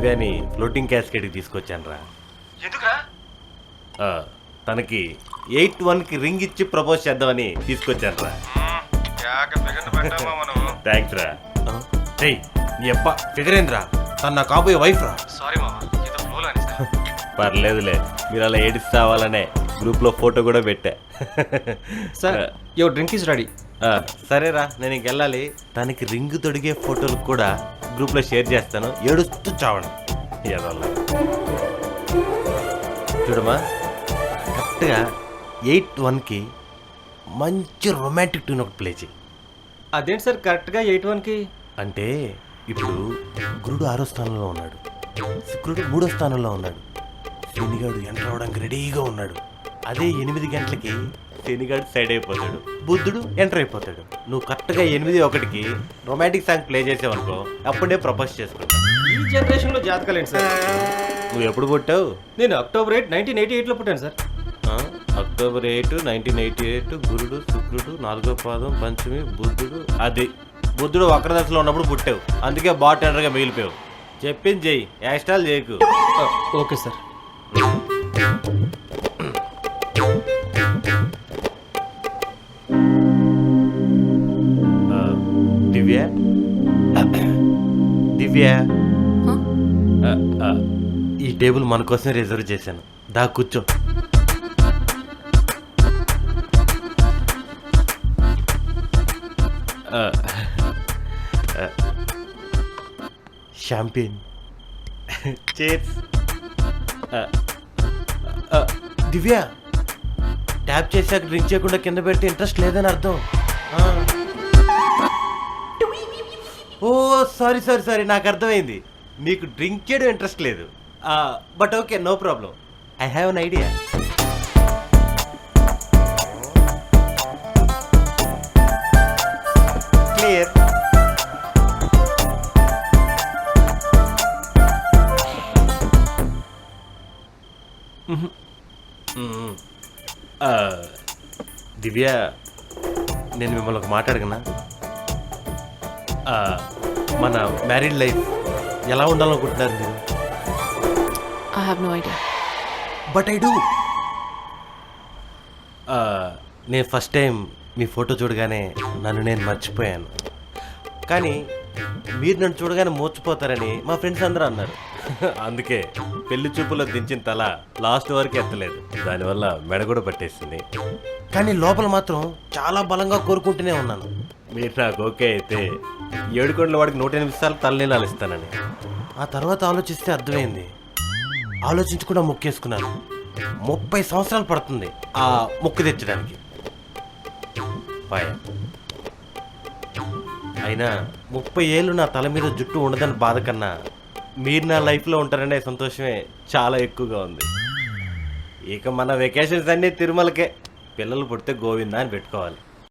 దివ్యాని floating క్యాస్కెట్కి తీసుకొచ్చాను రా. ఎందుకురా? తనకి 8-1కి రింగ్ ఇచ్చి ప్రపోజ్ చేద్దామని తీసుకొచ్చాను రా. థ్యాంక్స్ రా. రేయ్ నీ అబ్బా ఫిగర్ ఏంద్రా? తను నా కాబోయే వైఫ్ రా. సారీ మామ, ఏదో ఫ్లోలో అనేసా. పర్లేదులే, మీరు అలా ఏడిస్తావాలనే గ్రూప్లో ఫోటో కూడా పెట్టా. Sir your drink is ready. సరేరా, నేను ఇంకెళ్ళాలి. తనకి రింగ్ తొడిగే ఫోటోలు కూడా గ్రూప్లో షేర్ చేస్తాను. ఏడుస్తూ చావండి ఏదోలా. చూడమ్మా, కరెక్ట్గా 8-1కి మంచి రొమాంటిక్ ట్యూన్ ఒకటి ప్లే చేయి. అదేంటి సార్ కరెక్ట్గా 8-1కి? అంటే ఇప్పుడు గురుడు 6వ స్థానంలో ఉన్నాడు, శుక్రుడు 3వ స్థానంలో ఉన్నాడు, శనిగాడు ఎంటర్ అవడానికి రెడీగా ఉన్నాడు. అదే 8 గంటలకి శనిగాడు సైడ్ అయిపోతాడు, బుద్ధుడు ఎంటర్ అయిపోతాడు. నువ్వు కరెక్ట్గా 8-1కి రొమాంటిక్ సాంగ్ ప్లే చేసావనుకో, అప్పుడే ప్రపోజ్ చేసుకుంటా. ఈ జనరేషన్లో జాతకాలు ఏంటి సార్? నువ్వు ఎప్పుడు పుట్టావు? నేను అక్టోబర్ 8, 1988లో పుట్టాను సార్. అక్టోబర్ 8, 1988. గురుడు, శుక్రుడు, 4వ పాదం, పంచమి, బుద్ధుడు. అది బుద్ధుడు వక్రదశలో ఉన్నప్పుడు పుట్టావు, అందుకే బాటెండర్గా మిగిలిపోయావు. చెప్పింది చెయ్యి, యాక్స్ట్రాల్ చేయకు. Okay sir. దివ్య, దివ్య, ఈ టేబుల్ మన కోసం రిజర్వ్ చేశాను, దా కూర్చో. Champagne, cheers. దివ్య, ట్యాప్ చేశాక డ్రింక్ చేయకుండా కింద పెడితే ఇంట్రెస్ట్ లేదని అర్థం. ఓ సారీ సారీ సారీ, నాకు అర్థమైంది, నీకు డ్రింక్ చేయడం ఇంట్రెస్ట్ లేదు. But okay, no problem. I have an idea. Clear. Divya, నేను మిమ్మల్ని ఒక మాట అడగనా? మన మ్యారీడ్ లైఫ్ ఎలా ఉండాలనుకుంటున్నారు మీరు? I have no idea. But I do. నేను ఫస్ట్ టైం మీ ఫోటో చూడగానే నన్ను నేను మర్చిపోయాను, కానీ మీరు నన్ను చూడగానే మోర్చిపోతారని మా ఫ్రెండ్స్ అందరూ అన్నారు. అందుకే పెళ్లి చూపులో దించిన తల లాస్ట్ వరకు ఎత్తలేదు, దానివల్ల మెడ కూడా పట్టేసింది. కానీ లోపల మాత్రం చాలా బలంగా కోరుకుంటూనే ఉన్నాను, మీరు నాకు ఓకే అయితే 7 కోట్ల వాడికి 108 సార్లు తలనీలాలు ఇస్తానని. ఆ తర్వాత ఆలోచిస్తే అర్థమైంది, ఆలోచించకుండా మొక్కేసుకున్నాను. 30 సంవత్సరాలు పడుతుంది ఆ మొక్కు తెచ్చడానికి. అయినా 30 ఏళ్ళు నా తల మీద జుట్టు ఉండదని బాధ కన్నా మీరు నా లైఫ్లో ఉంటారనే సంతోషమే చాలా ఎక్కువగా ఉంది. ఇక మన వెకేషన్స్ అన్నీ తిరుమలకే, పిల్లలు పుడితే గోవిందా అని పెట్టుకోవాలి.